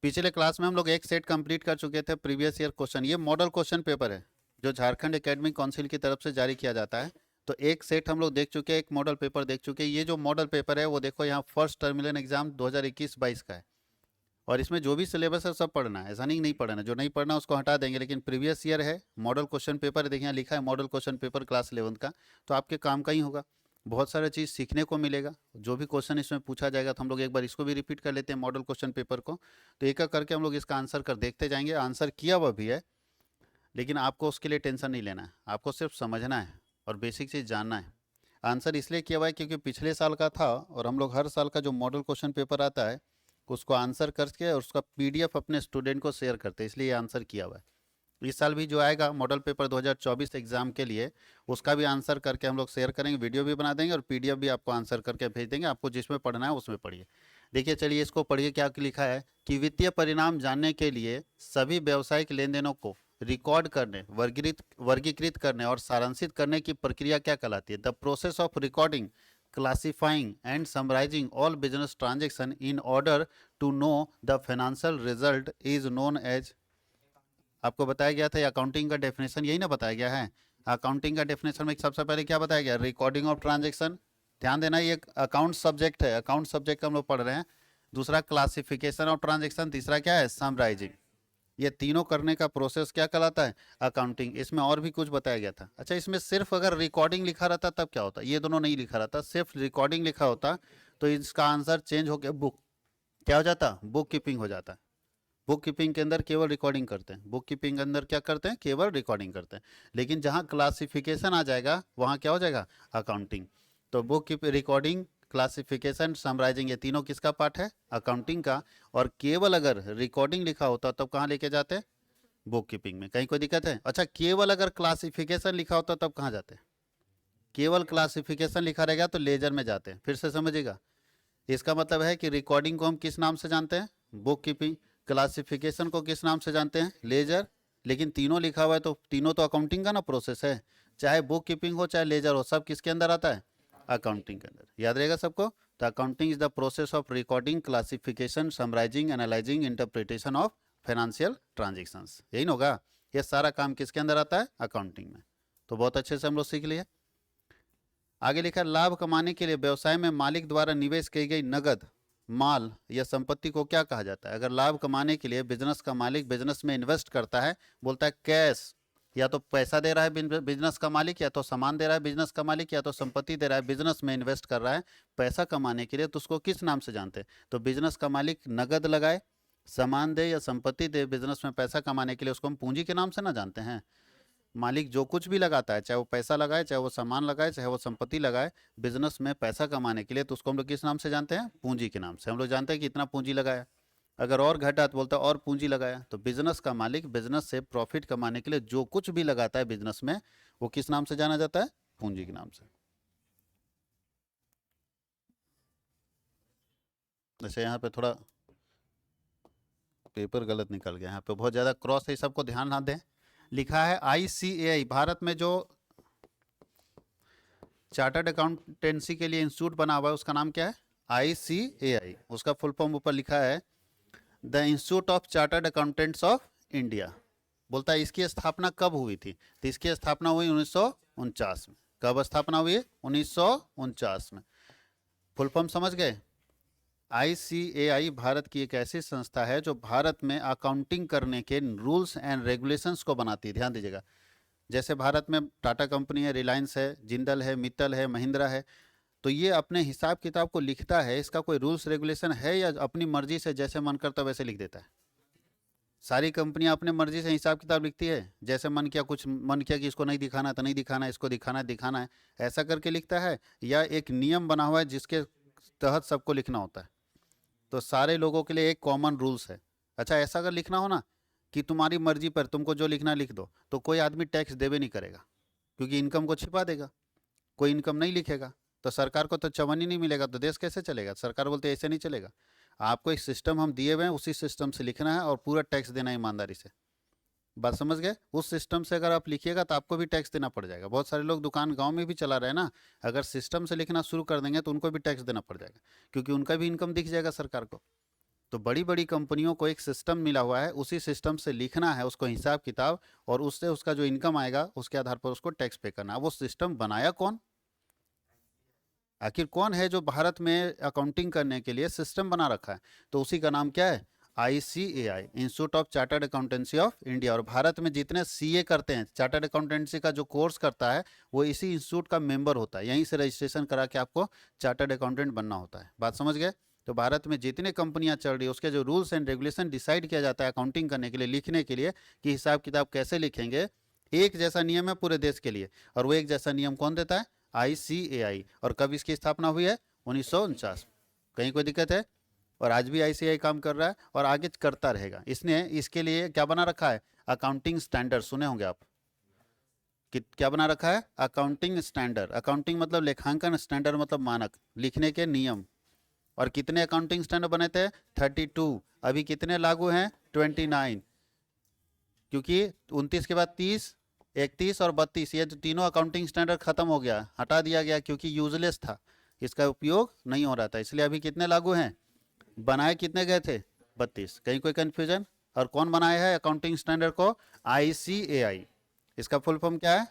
पिछले क्लास में हम लोग एक सेट कंप्लीट कर चुके थे प्रीवियस ईयर क्वेश्चन। ये मॉडल क्वेश्चन पेपर है जो झारखंड एकेडमिक काउंसिल की तरफ से जारी किया जाता है। तो एक सेट हम लोग देख चुके हैं, एक मॉडल पेपर देख चुके हैं। ये जो मॉडल पेपर है वो देखो यहाँ फर्स्ट टर्मिनल एग्जाम 2021-22 का है, और इसमें जो भी सिलेबस है सब पढ़ना है, ऐसा नहीं पढ़ना। जो नहीं पढ़ना उसको हटा देंगे, लेकिन प्रीवियस ईयर है, मॉडल क्वेश्चन पेपर है। देखिए यहाँ लिखा है मॉडल क्वेश्चन पेपर क्लास 11 का, तो आपके काम का ही होगा। बहुत सारा चीज़ सीखने को मिलेगा। जो भी क्वेश्चन इसमें पूछा जाएगा तो हम लोग एक बार इसको भी रिपीट कर लेते हैं मॉडल क्वेश्चन पेपर को। तो एक एक करके हम लोग इसका आंसर कर देखते जाएंगे। आंसर किया हुआ भी है, लेकिन आपको उसके लिए टेंशन नहीं लेना है, आपको सिर्फ समझना है और बेसिक चीज़ जानना है। आंसर इसलिए किया हुआ है क्योंकि पिछले साल का था, और हम लोग हर साल का जो मॉडल क्वेश्चन पेपर आता है उसको आंसर करके और उसका पीडीएफ अपने स्टूडेंट को शेयर करते हैं, इसलिए ये आंसर किया हुआ है। इस साल भी जो आएगा मॉडल पेपर 2024 एग्जाम के लिए, उसका भी आंसर करके हम लोग शेयर करेंगे, वीडियो भी बना देंगे और पीडीएफ भी आपको आंसर करके भेज देंगे। आपको जिसमें पढ़ना है उसमें पढ़िए। देखिए चलिए इसको पढ़िए, क्या लिखा है कि वित्तीय परिणाम जानने के लिए सभी व्यावसायिक लेन देनों को रिकॉर्ड करने, वर्गीकृत करने और सारांशित करने की प्रक्रिया क्या कहलाती है? The process of recording, classifying and summarising all business transaction in order to know the financial result is known as. आपको बताया गया था अकाउंटिंग का डेफिनेशन यही ना बताया गया है। अकाउंटिंग का डेफिनेशन में सबसे पहले क्या बताया गया? Recording of transaction. ध्यान देना, ये अकाउंट सब्जेक्ट है, अकाउंट सब्जेक्ट का हम लोग पढ़ रहे हैं। दूसरा क्लासिफिकेशन ऑफ ट्रांजेक्शन, तीसरा क्या है? समराइजिंग। ये तीनों करने का प्रोसेस क्या कहलाता है? अकाउंटिंग। इसमें और भी कुछ बताया गया था। अच्छा, इसमें सिर्फ अगर रिकॉर्डिंग लिखा रहता तब क्या होता? ये दोनों नहीं लिखा रहता, सिर्फ रिकॉर्डिंग लिखा होता तो इसका आंसर चेंज होकर बुक क्या हो जाता? बुक कीपिंग हो जाता। बुक कीपिंग के अंदर केवल रिकॉर्डिंग करते हैं, बुक कीपिंग के अंदर क्या करते हैं? केवल रिकॉर्डिंग करते हैं। लेकिन जहाँ क्लासिफिकेशन आ जाएगा वहाँ क्या हो जाएगा? अकाउंटिंग। तो book keep, recording, classification, summarising, ये तीनों किसका पार्ट है? अकाउंटिंग का। और केवल अगर रिकॉर्डिंग लिखा होता तब कहाँ लेके जाते? बुक कीपिंग में। कहीं कोई दिक्कत है? अच्छा, केवल अगर क्लासिफिकेशन लिखा होता तब कहाँ जाते? केवल क्लासिफिकेशन लिखा रहेगा तो लेजर में जाते हैं। फिर से समझिएगा, इसका मतलब है कि रिकॉर्डिंग को हम किस नाम से जानते हैं? Book keeping. क्लासिफिकेशन को किस नाम से जानते हैं? लेजर। लेकिन तीनों लिखा हुआ है तो तीनों तो अकाउंटिंग का ना प्रोसेस है। चाहे बुक कीपिंग हो चाहे लेजर हो, सब किसके अंदर आता है? अकाउंटिंग के अंदर। याद रहेगा सबको? तो accounting is the process of recording, classification, summarising, analysing, interpretation of financial transactions. यही ना होगा? ये सारा काम किसके अंदर आता है? अकाउंटिंग में। तो बहुत अच्छे से हम लोग सीख लिए। आगे लिखा है, लाभ कमाने के लिए व्यवसाय में मालिक द्वारा निवेश की गई नगद, माल या संपत्ति को क्या कहा जाता है? अगर लाभ कमाने के लिए बिजनेस का मालिक बिजनेस में इन्वेस्ट करता है, बोलता है कैश, या तो पैसा दे रहा है बिजनेस का मालिक, या तो सामान दे रहा है बिजनेस का मालिक, या तो संपत्ति दे रहा है, बिजनेस में इन्वेस्ट कर रहा है पैसा कमाने के लिए, तो उसको किस नाम से जानते हैं? तो बिजनेस का मालिक नगद लगाए, सामान दे या संपत्ति दे बिजनेस में पैसा कमाने के लिए, उसको हम पूंजी के नाम से ना जानते हैं? मालिक जो कुछ भी लगाता है, चाहे वो पैसा लगाए, चाहे वो सामान लगाए, चाहे वो संपत्ति लगाए, बिजनेस में पैसा कमाने के लिए, तो उसको हम लोग किस नाम से जानते हैं? पूंजी के नाम से। हम लोग जानते हैं कि इतना पूंजी लगाया। अगर और घटा तो बोलता है और पूंजी लगाया। तो बिजनेस का मालिक बिजनेस से प्रॉफिट कमाने के लिए जो कुछ भी लगाता है बिजनेस में, वो किस नाम से जाना जाता है? पूंजी के नाम से। जैसे यहाँ पे थोड़ा पेपर गलत निकल गया, यहाँ पे बहुत ज़्यादा क्रॉस है, सबको ध्यान ना दें। लिखा है ICAI, भारत में जो चार्टर्ड अकाउंटेंसी के लिए इंस्टीट्यूट बना हुआ है उसका नाम क्या है? ICAI। उसका फुल फॉर्म ऊपर लिखा है the institute of chartered accountants of India. बोलता है इसकी स्थापना कब हुई थी? तो इसकी स्थापना हुई 1949 में। कब स्थापना हुई? 1949 में। फुल फॉर्म समझ गए? ICAI भारत की एक ऐसी संस्था है जो भारत में अकाउंटिंग करने के रूल्स एंड रेगुलेशंस को बनाती है। ध्यान दीजिएगा, जैसे भारत में टाटा कंपनी है, रिलायंस है, जिंदल है, मित्तल है, महिंद्रा है, तो ये अपने हिसाब किताब को लिखता है। इसका कोई रूल्स रेगुलेशन है या अपनी मर्जी से जैसे मन करता वैसे लिख देता है? सारी कंपनियां अपने मर्जी से हिसाब किताब लिखती है, जैसे मन किया, कुछ मन किया कि इसको नहीं दिखाना तो नहीं दिखाना, इसको दिखाना है दिखाना है, ऐसा करके लिखता है? या एक नियम बना हुआ है जिसके तहत सबको लिखना होता है? तो सारे लोगों के लिए एक कॉमन रूल्स है। अच्छा, ऐसा अगर लिखना हो ना कि तुम्हारी मर्जी पर तुमको जो लिखना लिख दो, तो कोई आदमी टैक्स देवे नहीं करेगा, क्योंकि इनकम को छिपा देगा। कोई इनकम नहीं लिखेगा तो सरकार को तो चवन ही नहीं मिलेगा, तो देश कैसे चलेगा? सरकार बोलते ऐसे नहीं चलेगा, आपको एक सिस्टम हम दिए हुए हैं, उसी सिस्टम से लिखना है और पूरा टैक्स देना है ईमानदारी से। बात समझ गए? उस सिस्टम से अगर आप लिखिएगा तो आपको भी टैक्स देना पड़ जाएगा। बहुत सारे लोग दुकान गांव में भी चला रहे हैं ना, अगर सिस्टम से लिखना शुरू कर देंगे तो उनको भी टैक्स देना पड़ जाएगा, क्योंकि उनका भी इनकम दिख जाएगा सरकार को। तो बड़ी बड़ी कंपनियों को एक सिस्टम मिला हुआ है, उसी सिस्टम से लिखना है उसको हिसाब किताब, और उससे उसका जो इनकम आएगा उसके आधार पर उसको टैक्स पे करना है। वो सिस्टम बनाया कौन? आखिर कौन है जो भारत में अकाउंटिंग करने के लिए सिस्टम बना रखा है? तो उसी का नाम क्या है? ICAI, institute of chartered accountancy of India. और भारत में जितने CA करते हैं, चार्टर्ड अकाउंटेंसी का जो कोर्स करता है, वो इसी इंस्टीट्यूट का मेंबर होता है। यहीं से रजिस्ट्रेशन करा के आपको चार्टर्ड अकाउंटेंट बनना होता है। बात समझ गए? तो भारत में जितने कंपनियां चल रही है उसके जो रूल्स एंड रेगुलेशन डिसाइड किया जाता है अकाउंटिंग करने के लिए, लिखने के लिए कि हिसाब किताब कैसे लिखेंगे, एक जैसा नियम है पूरे देश के लिए। और वो एक जैसा नियम कौन देता है? ICAI। और कब इसकी स्थापना हुई है? 1949। कहीं कोई दिक्कत है? और आज भी ICAI काम कर रहा है और आगे करता रहेगा। इसने इसके लिए क्या बना रखा है? अकाउंटिंग स्टैंडर्ड, सुने होंगे आप। क्या बना रखा है? Accounting standard. अकाउंटिंग मतलब लेखांकन, स्टैंडर्ड मतलब मानक, लिखने के नियम। और कितने अकाउंटिंग स्टैंडर्ड बने थे? 32। अभी कितने लागू हैं? 29। क्योंकि 29 के बाद 30, 31 और 32, ये जो तीनों अकाउंटिंग स्टैंडर्ड खत्म हो गया, हटा दिया गया, क्योंकि यूजलेस था, इसका उपयोग नहीं हो रहा था। इसलिए अभी कितने लागू हैं? बनाए कितने गए थे? 32। कहीं कोई कंफ्यूजन? और कौन बनाया है अकाउंटिंग स्टैंडर्ड को? ICAI। इसका फुल फॉर्म क्या है?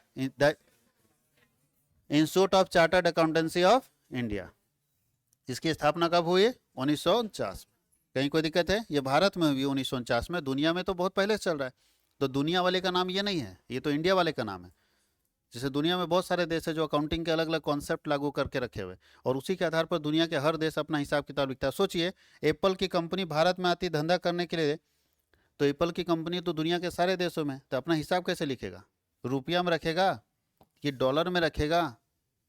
Institute of chartered accountancy of India. इसकी स्थापना कब हुई? 1949। कहीं कोई दिक्कत है? ये भारत में हुई 1949 में, दुनिया में तो बहुत पहले से चल रहा है। तो दुनिया वाले का नाम ये नहीं है, ये तो इंडिया वाले का नाम है। जैसे दुनिया में बहुत सारे देश है जो अकाउंटिंग के अलग अलग कॉन्सेप्ट लागू करके रखे हुए, और उसी के आधार पर दुनिया के हर देश अपना हिसाब किताब लिखता है। सोचिए, एप्पल की कंपनी भारत में आती धंधा करने के लिए, तो एप्पल की कंपनी तो दुनिया के सारे देशों में, तो अपना हिसाब कैसे लिखेगा? रुपया में रखेगा कि डॉलर में रखेगा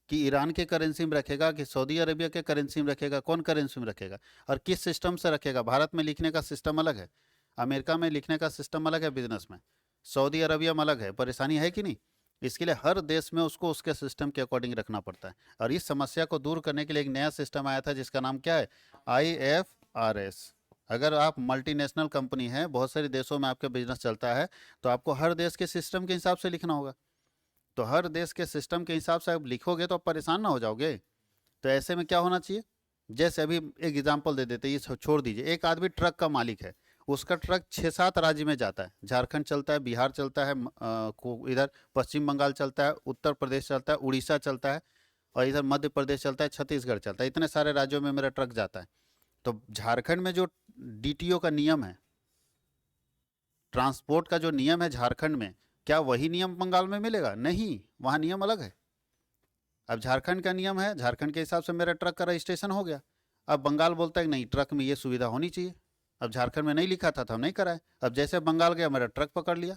कि ईरान के करेंसी में रखेगा कि सऊदी अरेबिया के करेंसी में रखेगा? कौन करेंसी में रखेगा और किस सिस्टम से रखेगा? भारत में लिखने का सिस्टम अलग है, अमेरिका में लिखने का सिस्टम अलग है, बिजनेस में सऊदी अरबिया में अलग है। परेशानी है कि नहीं? इसके लिए हर देश में उसको उसके सिस्टम के अकॉर्डिंग रखना पड़ता है। और इस समस्या को दूर करने के लिए एक नया सिस्टम आया था जिसका नाम क्या है? IFRS। अगर आप मल्टीनेशनल कंपनी है, बहुत सारे देशों में आपका बिजनेस चलता है, तो आपको हर देश के सिस्टम के हिसाब से लिखना होगा। तो हर देश के सिस्टम के हिसाब से आप लिखोगे तो आप परेशान ना हो जाओगे। तो ऐसे में क्या होना चाहिए? जैसे अभी एक एग्जांपल दे देते हैं, ये छोड़ दीजिए। एक आदमी ट्रक का मालिक है, उसका ट्रक 6-7 राज्य में जाता है। झारखंड चलता है, बिहार चलता है, इधर पश्चिम बंगाल चलता है, उत्तर प्रदेश चलता है, उड़ीसा चलता है, और इधर मध्य प्रदेश चलता है, छत्तीसगढ़ चलता है। इतने सारे राज्यों में मेरा ट्रक जाता है। तो झारखंड में जो DTO का नियम है, ट्रांसपोर्ट का जो नियम है झारखंड में, क्या वही नियम बंगाल में मिलेगा? नहीं, वहाँ नियम अलग है। अब झारखंड का नियम है, झारखंड के हिसाब से मेरा ट्रक का रजिस्ट्रेशन हो गया। अब बंगाल बोलता है कि नहीं, ट्रक में ये सुविधा होनी चाहिए। अब झारखंड में नहीं लिखा था तो हम नहीं कराए। अब जैसे बंगाल गया, मेरा ट्रक पकड़ लिया,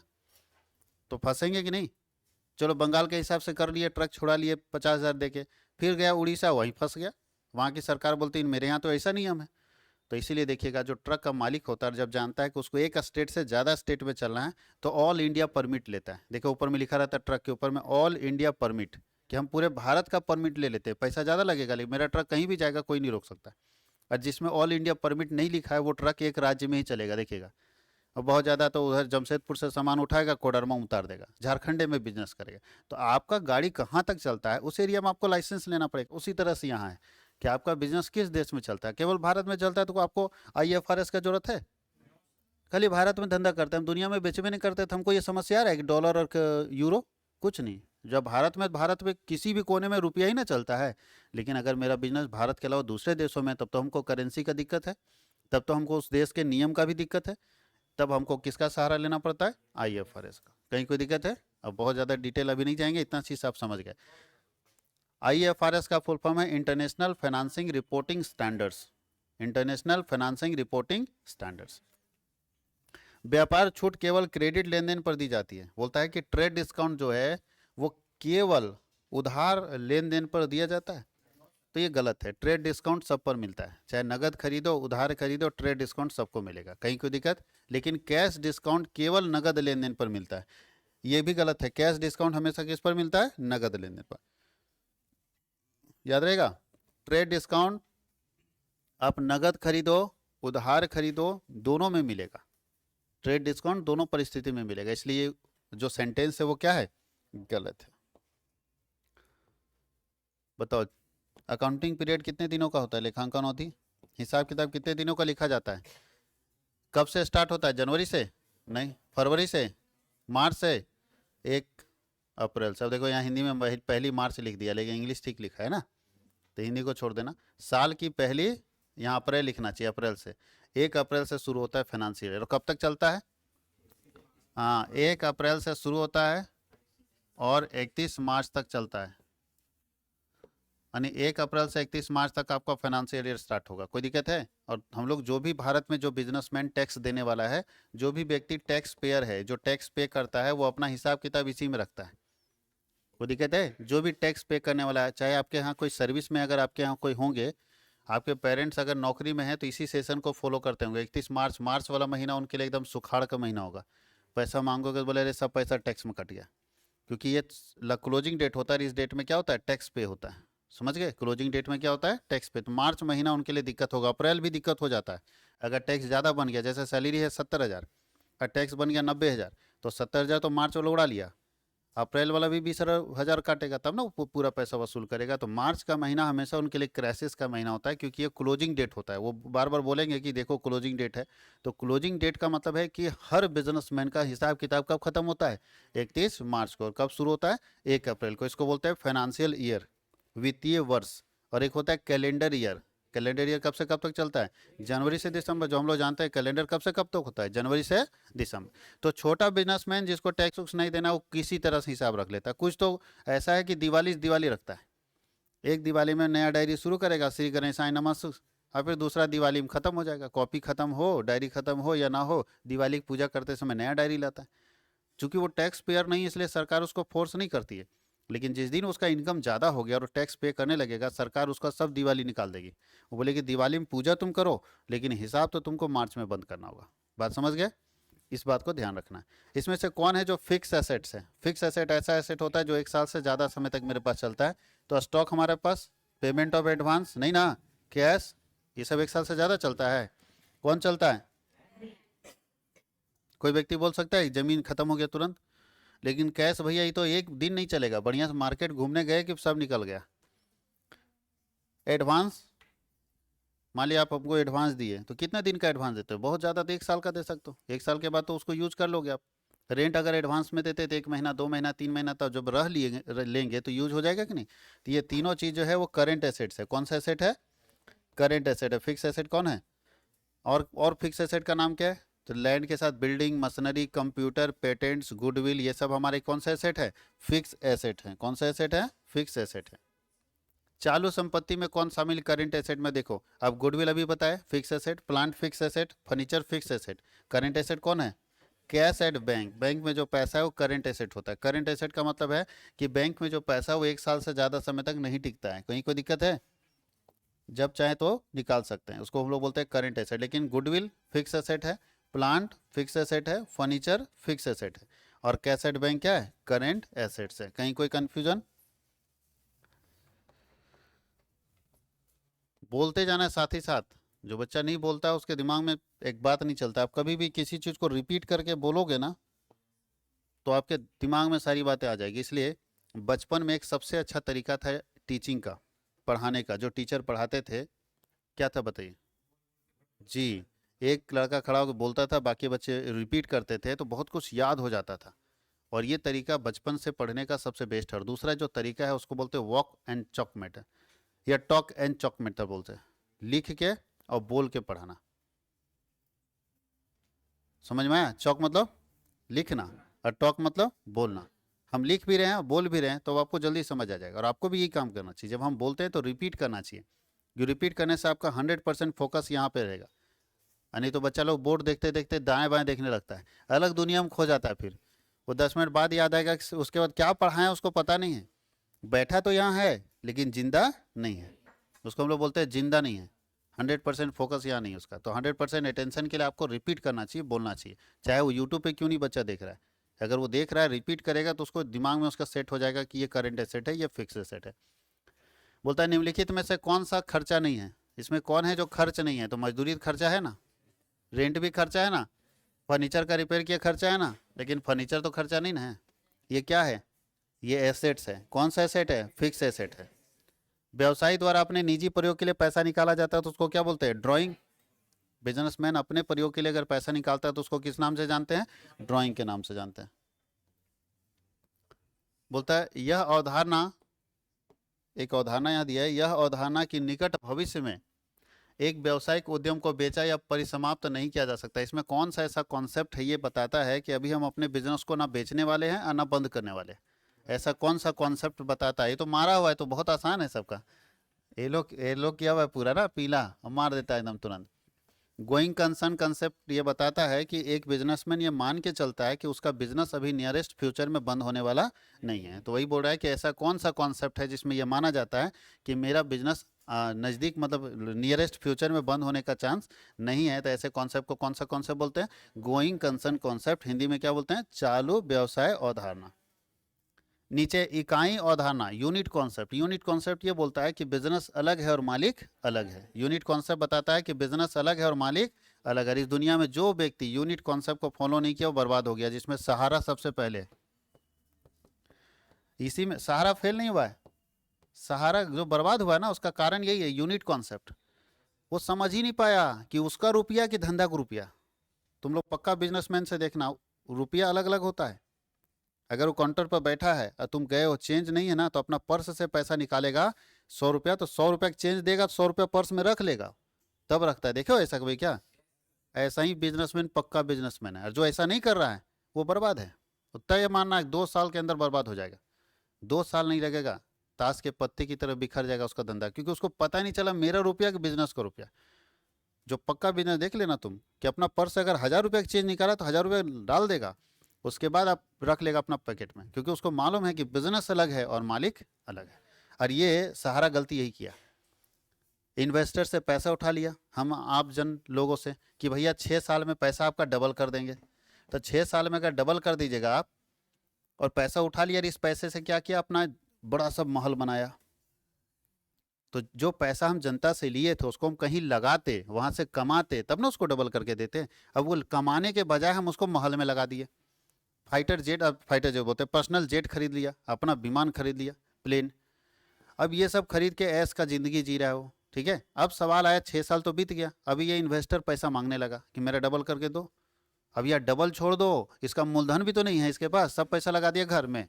तो फंसेंगे कि नहीं? चलो बंगाल के हिसाब से कर लिए, ट्रक छुड़ा लिए 50,000 दे के, फिर गया उड़ीसा, वहीं फंस गया। वहाँ की सरकार बोलती है मेरे यहाँ तो ऐसा नियम है। तो इसीलिए देखिएगा, जो ट्रक का मालिक होता है जब जानता है कि उसको एक स्टेट से ज़्यादा स्टेट में चलना है, तो ऑल इंडिया परमिट लेता है। देखो ऊपर में लिखा रहता है ट्रक के ऊपर में ऑल इंडिया परमिट, कि हम पूरे भारत का परमिट ले लेते हैं। पैसा ज़्यादा लगेगा लेकिन मेरा ट्रक कहीं भी जाएगा, कोई नहीं रोक सकता। और जिसमें ऑल इंडिया परमिट नहीं लिखा है वो ट्रक एक राज्य में ही चलेगा, देखिएगा। और बहुत ज़्यादा तो उधर जमशेदपुर से सामान उठाएगा, कोडरमा उतार देगा, झारखंडे में बिजनेस करेगा। तो आपका गाड़ी कहाँ तक चलता है उस एरिया में आपको लाइसेंस लेना पड़ेगा। उसी तरह से यहाँ है कि आपका बिजनेस किस देश में चलता है। केवल भारत में चलता है तो आपको IFRS का जरूरत है? खाली भारत में धंधा करते हैं, हम दुनिया में बेचे भी नहीं करते, तो हमको ये समस्या आ रहा है कि डॉलर और यूरो, कुछ नहीं। जब भारत में किसी भी कोने में रुपया ही ना चलता है। लेकिन अगर मेरा बिजनेस भारत के अलावा दूसरे देशों में, तब तो हमको करेंसी का दिक्कत है, तब तो हमको उस देश के नियम का भी दिक्कत है। तब हमको किसका सहारा लेना पड़ता है? IFRS का। कहीं कोई दिक्कत है? अब बहुत ज़्यादा डिटेल अभी नहीं जाएंगे, इतना चीज़ आप समझ गए। IFRS का फुल फॉर्म है international financing reporting standards. International financing reporting standards. व्यापार छूट केवल क्रेडिट लेन देन पर दी जाती है। बोलता है कि ट्रेड डिस्काउंट जो है वो केवल उधार लेन देन पर दिया जाता है। तो ये गलत है। ट्रेड डिस्काउंट सब पर मिलता है, चाहे नगद खरीदो, उधार खरीदो, ट्रेड डिस्काउंट सबको मिलेगा, कहीं कोई दिक्कत। लेकिन कैश डिस्काउंट केवल नगद लेन देन पर मिलता है, ये भी गलत है। कैश डिस्काउंट हमेशा किस पर मिलता है? नगद लेन देन पर। याद रहेगा, ट्रेड डिस्काउंट आप नगद खरीदो, उधार खरीदो, दोनों में मिलेगा। ट्रेड डिस्काउंट दोनों परिस्थिति में मिलेगा। इसलिए जो सेंटेंस है वो क्या है? गलत है। बताओ, अकाउंटिंग पीरियड कितने दिनों का होता है? लेखांकन अवधि, हिसाब किताब कितने दिनों का लिखा जाता है? कब से स्टार्ट होता है? जनवरी से नहीं, फरवरी से, मार्च से, 1 अप्रैल से। अब देखो यहाँ हिंदी में पहली मार्च लिख दिया, लेकिन इंग्लिश ठीक लिखा है ना, तो हिंदी को छोड़ देना। साल की पहली यहाँ अप्रैल लिखना चाहिए, अप्रैल से। 1 अप्रैल से शुरू होता है फाइनेंशियल ईयर। और कब तक चलता है? हाँ, 1 अप्रैल से शुरू होता है और 31 मार्च तक चलता है। यानी 1 अप्रैल से 31 मार्च तक आपका फाइनेंशियल ईयर स्टार्ट होगा। कोई दिक्कत है? और हम लोग जो भी भारत में जो बिजनेसमैन टैक्स देने वाला है, जो भी व्यक्ति टैक्स पेयर है, जो टैक्स पे करता है, वो अपना हिसाब किताब इसी में रखता है। कोई दिक्कत है? जो भी टैक्स पे करने वाला है, चाहे आपके यहाँ कोई सर्विस में अगर आपके यहाँ कोई होंगे, आपके पेरेंट्स अगर नौकरी में है तो इसी सेशन को फॉलो करते होंगे। 31 मार्च, मार्च वाला महीना उनके लिए एकदम सुखाड़ का महीना होगा। पैसा मांगोगे तो बोले अरे सब पैसा टैक्स में कट गया, क्योंकि ये क्लोजिंग डेट होता है। इस डेट में क्या होता है? टैक्स पे होता है। समझ गए? क्लोजिंग डेट में क्या होता है? टैक्स पे। तो मार्च महीना उनके लिए दिक्कत होगा। अप्रैल भी दिक्कत हो जाता है अगर टैक्स ज़्यादा बन गया। जैसे सैलरी है 70,000 और टैक्स बन गया 90,000, तो 70,000 तो मार्च वाला उड़ा लिया, अप्रैल वाला भी 20,000 काटेगा, तब ना वो पूरा पैसा वसूल करेगा। तो मार्च का महीना हमेशा उनके लिए क्राइसिस का महीना होता है, क्योंकि ये क्लोजिंग डेट होता है। वो बार बार बोलेंगे कि देखो क्लोजिंग डेट है। तो क्लोजिंग डेट का मतलब है कि हर बिजनेसमैन का हिसाब किताब कब खत्म होता है? 31 मार्च को। और कब शुरू होता है? 1 अप्रैल को। इसको बोलते हैं फाइनेंशियल ईयर, वित्तीय वर्ष। और एक होता है कैलेंडर ईयर। कैलेंडर ईयर कब से कब तक चलता है? जनवरी से दिसंबर। जो हम लोग जानते हैं कैलेंडर कब से कब तक होता है? जनवरी से दिसंबर। तो छोटा बिजनेसमैन जिसको टैक्स वैक्स नहीं देना, वो किसी तरह से हिसाब रख लेता है। कुछ तो ऐसा है कि दिवाली दिवाली रखता है, एक दिवाली में नया डायरी शुरू करेगा, श्री गणेशाय नमः, और फिर दूसरा दिवाली में खत्म हो जाएगा। कॉपी खत्म हो, डायरी खत्म हो या ना हो, दिवाली की पूजा करते समय नया डायरी लाता है। चूंकि वो टैक्स पेयर नहीं है, इसलिए सरकार उसको फोर्स नहीं करती है। लेकिन जिस दिन उसका इनकम ज़्यादा हो गया और टैक्स पे करने लगेगा, सरकार उसका सब दिवाली निकाल देगी। वो बोलेगी दिवाली में पूजा तुम करो, लेकिन हिसाब तो तुमको मार्च में बंद करना होगा। बात समझ गए? इस बात को ध्यान रखना है। इसमें से कौन है जो फिक्स एसेट्स है? फिक्स एसेट ऐसा एसेट होता है जो 1 साल से ज़्यादा समय तक मेरे पास चलता है। तो स्टॉक हमारे पास, पेमेंट ऑफ एडवांस नहीं ना, कैश, ये सब 1 साल से ज़्यादा चलता है। कौन चलता है? कोई व्यक्ति बोल सकता है जमीन खत्म हो गया तुरंत, लेकिन कैश भैया ये तो एक दिन नहीं चलेगा। बढ़िया से मार्केट घूमने गए कि सब निकल गया। एडवांस, मान लिया आप हमको एडवांस दिए, तो कितना दिन का एडवांस देते हो? बहुत ज़्यादा तो 1 साल का दे सकते हो। 1 साल के बाद तो उसको यूज कर लोगे आप। रेंट अगर एडवांस में देते तो 1 महीना, 2 महीना, 3 महीना तक जब लेंगे तो यूज हो जाएगा कि नहीं? तो ये तीनों चीज़ जो है वो करेंट एसेट्स है। कौन सा एसेट है? करेंट एसेट है। फिक्स एसेट कौन है? और फिक्स एसेट का नाम क्या है? तो लैंड के साथ building, machinery, computer, patents, goodwill, ये सब हमारे कौन सा एसेट है? फिक्स एसेट है। कौन सा एसेट है? फिक्स एसेट है। चालू संपत्ति में कौन शामिल? करेंट एसेट में देखो, अब गुडविल अभी बताए fix asset, plant fix asset, furniture fix asset. Current asset कौन है? Cash at bank. बैंक में जो पैसा है वो करेंट एसेट होता है। करेंट एसेट का मतलब है कि बैंक में जो पैसा है वो 1 साल से ज़्यादा समय तक नहीं टिकता है। कहीं कोई दिक्कत है? जब चाहे तो निकाल सकते हैं, उसको हम लोग बोलते हैं करेंट एसेट। लेकिन गुडविल फिक्स एसेट है, प्लांट फिक्स एसेट है, फर्नीचर फिक्स एसेट है, और कैश एट बैंक क्या है? करेंट एसेट्स है। कहीं कोई कंफ्यूजन? बोलते जाना है साथ ही साथ। जो बच्चा नहीं बोलता है उसके दिमाग में एक बात नहीं चलता। आप कभी भी किसी चीज़ को रिपीट करके बोलोगे ना, तो आपके दिमाग में सारी बातें आ जाएगी। इसलिए बचपन में एक सबसे अच्छा तरीका था टीचिंग का, पढ़ाने का। जो टीचर पढ़ाते थे, क्या था बताइए? जी, एक लड़का खड़ा होकर बोलता था, बाकी बच्चे रिपीट करते थे, तो बहुत कुछ याद हो जाता था। और ये तरीका बचपन से पढ़ने का सबसे बेस्ट है। और दूसरा जो तरीका है उसको बोलते हैं वॉक एंड चॉक मेथड, या टॉक एंड चॉक मेथड बोलते हैं। लिख के और बोल के पढ़ाना। समझ में आया? चॉक मतलब लिखना और टॉक मतलब बोलना। हम लिख भी रहे हैं और बोल भी रहे हैं तो आपको जल्दी समझ आ जाएगा। और आपको भी यही काम करना चाहिए। जब हम बोलते हैं तो रिपीट करना चाहिए। जो रिपीट करने से आपका 100% फोकस यहाँ पे रहेगा। नहीं तो बच्चा लोग बोर्ड देखते देखते दाएं बाएं देखने लगता है, अलग दुनिया में खो जाता है। फिर वो 10 मिनट बाद याद आएगा कि उसके बाद क्या पढ़ाएं उसको पता नहीं है। बैठा तो यहाँ है लेकिन जिंदा नहीं है। उसको हम लोग बोलते हैं जिंदा नहीं है। 100% फोकस यहाँ नहीं है उसका। तो 100% अटेंशन के लिए आपको रिपीट करना चाहिए, बोलना चाहिए। चाहे वो यूट्यूब पे क्यों नहीं बच्चा देख रहा है, अगर वो देख रहा है रिपीट करेगा तो उसको दिमाग में उसका सेट हो जाएगा कि ये करंट एसेट है, ये फिक्स एसेट है। बोलता है निम्नलिखित में से कौन सा खर्चा नहीं है? इसमें कौन है जो खर्च नहीं है? तो मजदूरी खर्चा है ना, रेंट भी खर्चा है ना, फर्नीचर का रिपेयर किया खर्चा है ना। लेकिन फर्नीचर तो खर्चा नहीं ना है। ये क्या है? ये एसेट्स है। कौन सा एसेट है? फिक्स एसेट है। व्यवसायी द्वारा अपने निजी प्रयोग के लिए पैसा निकाला जाता है तो उसको क्या बोलते हैं? ड्राइंग। बिजनेसमैन अपने प्रयोग के लिए अगर पैसा निकालता है तो उसको किस नाम से जानते हैं? ड्राइंग के नाम से जानते हैं। बोलता है यह अवधारणा, एक अवधारणा यहाँ दिया है, यह अवधारणा की निकट भविष्य में एक व्यावसायिक उद्यम को बेचा या परिसमाप्त नहीं किया जा सकता। इसमें कौन सा ऐसा कॉन्सेप्ट है ये बताता है कि अभी हम अपने बिजनेस को ना बेचने वाले हैं और ना बंद करने वाले हैं। ऐसा कौन सा कॉन्सेप्ट बताता है? ये तो मारा हुआ है, तो बहुत आसान है सबका। ये लोग किया हुआ है पूरा ना, पीला और मार देता है एकदम तुरंत। गोइंग कंसर्न कंसेप्ट ये बताता है कि एक बिजनेसमैन ये मान के चलता है कि उसका बिजनेस अभी नियरेस्ट फ्यूचर में बंद होने वाला नहीं है। तो वही बोल रहा है कि ऐसा कौन सा कॉन्सेप्ट है जिसमें यह माना जाता है कि मेरा बिजनेस नज़दीक मतलब नियरेस्ट फ्यूचर में बंद होने का चांस नहीं है। तो ऐसे कॉन्सेप्ट को कौन सा कॉन्सेप्ट बोलते हैं? Going concern concept. हिंदी में क्या बोलते हैं? चालू व्यवसाय अवधारणा। नीचे इकाई अवधारणा, यूनिट कॉन्सेप्ट। यूनिट कॉन्सेप्ट ये बोलता है कि बिजनेस अलग है और मालिक अलग है। यूनिट कॉन्सेप्ट बताता है कि बिजनेस अलग है और मालिक अलग है। इस दुनिया में जो व्यक्ति यूनिट कॉन्सेप्ट को फॉलो नहीं किया वो बर्बाद हो गया, जिसमें सहारा सबसे पहले। इसी में सहारा फेल नहीं हुआ है, सहारा जो बर्बाद हुआ है ना, उसका कारण यही है, यूनिट कॉन्सेप्ट। वो समझ ही नहीं पाया कि उसका रुपया कि धंधा का रुपया। तुम लोग पक्का बिजनेसमैन से देखना, रुपया अलग अलग होता है। अगर वो काउंटर पर बैठा है और तुम गए हो, चेंज नहीं है ना, तो अपना पर्स से पैसा निकालेगा 100 रुपया, तो 100 रुपया का चेंज देगा तो 100 रुपया पर्स में रख लेगा, तब रखता है। देखो ऐसा कभी क्या? ऐसा ही बिजनेसमैन पक्का बिजनेसमैन है, और जो ऐसा नहीं कर रहा है वो बर्बाद है। उतना ये मानना है 2 साल के अंदर बर्बाद हो जाएगा। 2 साल नहीं लगेगा, ताश के पत्ते की तरह बिखर जाएगा उसका धंधा, क्योंकि उसको पता ही नहीं चला मेरा रुपया कि बिजनेस का रुपया। जो पक्का बिजनेस देख लेना तुम, कि अपना पर्स अगर 1000 रुपया का चेंज निकाला तो 1000 रुपया डाल देगा, उसके बाद आप रख लेगा अपना पैकेट में, क्योंकि उसको मालूम है कि बिजनेस अलग है और मालिक अलग है। और ये सहारा गलती यही किया, इन्वेस्टर से पैसा उठा लिया हम आप जन लोगों से कि भैया 6 साल में पैसा आपका डबल कर देंगे। तो 6 साल में अगर डबल कर दीजिएगा आप, और पैसा उठा लिया, और इस पैसे से क्या किया? अपना बड़ा सा महल बनाया। तो जो पैसा हम जनता से लिए थे उसको हम कहीं लगाते, वहां से कमाते, तब ना उसको डबल करके देते। अब वो कमाने के बजाय हम उसको महल में लगा दिए। फाइटर जेट, अब फाइटर जेट बोलते हैं, पर्सनल जेट खरीद लिया, अपना विमान खरीद लिया, प्लेन। अब ये सब खरीद के ऐश का जिंदगी जी रहा है वो, ठीक है। अब सवाल आया, 6 साल तो बीत गया, अभी ये इन्वेस्टर पैसा मांगने लगा कि मेरा डबल करके दो। अब यार डबल छोड़ दो, इसका मूलधन भी तो नहीं है इसके पास, सब पैसा लगा दिया घर में।